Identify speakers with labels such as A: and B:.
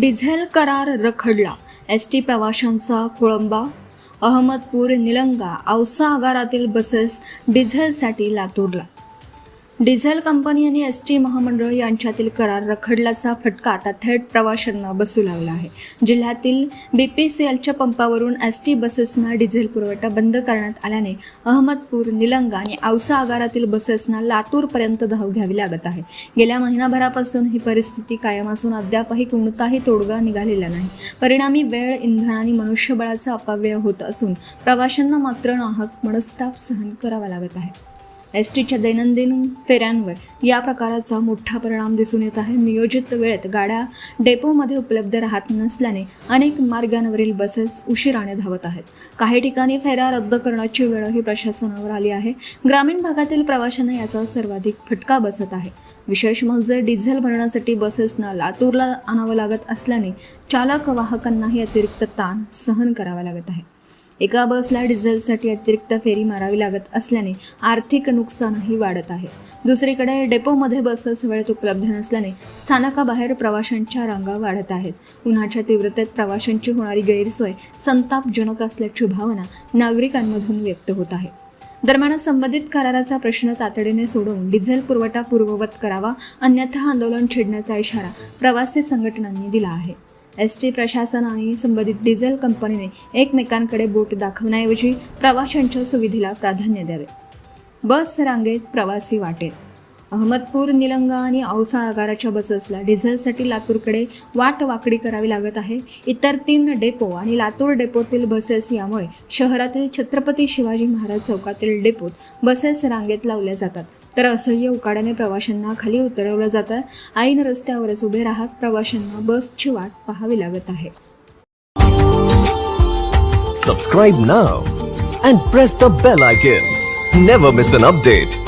A: Diesel करार रखडला. ST प्रवाशांचा खोळंबा. अहमदपूर, निलंगा, औसा आगारातील बसेस डिझेलसाठी लातूरला. डिझेल कंपनी आणि एसटी महामंडळ यांच्यातील करार रखडल्याचा फटका आता थेट प्रवाशांना बसू लागला आहे. जिल्ह्यातील बीपीसीएलच्या पंपावरून एसटी बसेसना डिझेल पुरवठा बंद करण्यात आल्याने अहमदपूर, निलंगा आणि औसा आगारातील बसेसना लातूरपर्यंत धाव घ्यावी लागत आहे. गेल्या महिनाभरापासून ही परिस्थिती कायम असून अद्यापही कोणताही तोडगा निघालेला नाही. परिणामी वेळ, इंधन आणि मनुष्यबळाचा अपव्यय होत असून प्रवाशांना मात्र नाहक मनस्ताप सहन करावा लागत आहे. एसटीच्या दैनंदिन फेऱ्यांवर या प्रकाराचा मोठा परिणाम दिसून येत आहे. नियोजित वेळेत गाड्या डेपोमध्ये उपलब्ध राहत नसल्याने अनेक मार्गांवरील बसेस उशिराने धावत आहेत. काही ठिकाणी फेऱ्या रद्द करण्याची वेळही प्रशासनावर आली आहे. ग्रामीण भागातील प्रवाशांना याचा सर्वाधिक फटका बसत आहे. विशेष म्हणजे डिझेल भरण्यासाठी बसेसना लातूरला आणावं लागत असल्याने चालक वाहकांनाही अतिरिक्त ताण सहन करावा लागत आहे. एका बसला डिझेलसाठी अतिरिक्त फेरी मारावी लागत असल्याने आर्थिक नुकसानही वाढत आहे. दुसरीकडे डेपोमध्ये बसेस वेळेत उपलब्ध नसल्याने स्थानकाबाहेर प्रवाशांच्या रांगा वाढत आहेत. उन्हाच्या तीव्रतेत प्रवाशांची होणारी गैरसोय संतापजनक असल्याची भावना नागरिकांमधून व्यक्त होत आहे. दरम्यान संबंधित कराराचा प्रश्न तातडीने सोडवून डिझेल पुरवठा पूर्ववत करावा, अन्यथा आंदोलन छेडण्याचा इशारा प्रवासी संघटनांनी दिला आहे. एसटी प्रशासन आणि संबंधित डिझेल कंपनीने एकमेकांकडे बोट दाखवण्याऐवजी प्रवाशांच्या सुविधेला प्राधान्य द्यावे. बस रांगेत प्रवासी वाटेत. अहमदपूर, निलंगा आणि औसा आगाराच्या बसेसला डिझेलसाठी लातूरकडे वाट वाकडी करावी लागत आहे. इतर 3 डेपो आणि लातूर डेपोतील बसेस यामुळे शहरातील छत्रपती शिवाजी महाराज चौकातील डेपोत बसेस रांगेत लावल्या जातात, तर असह्य उकाड्याने प्रवाशांना खाली उतरवलं जातं. ऐन रस्त्यावरच उभे राहत प्रवाशांना बसची वाट पाहावी लागत आहे.
B: Subscribe now and press the bell icon. Never miss an update.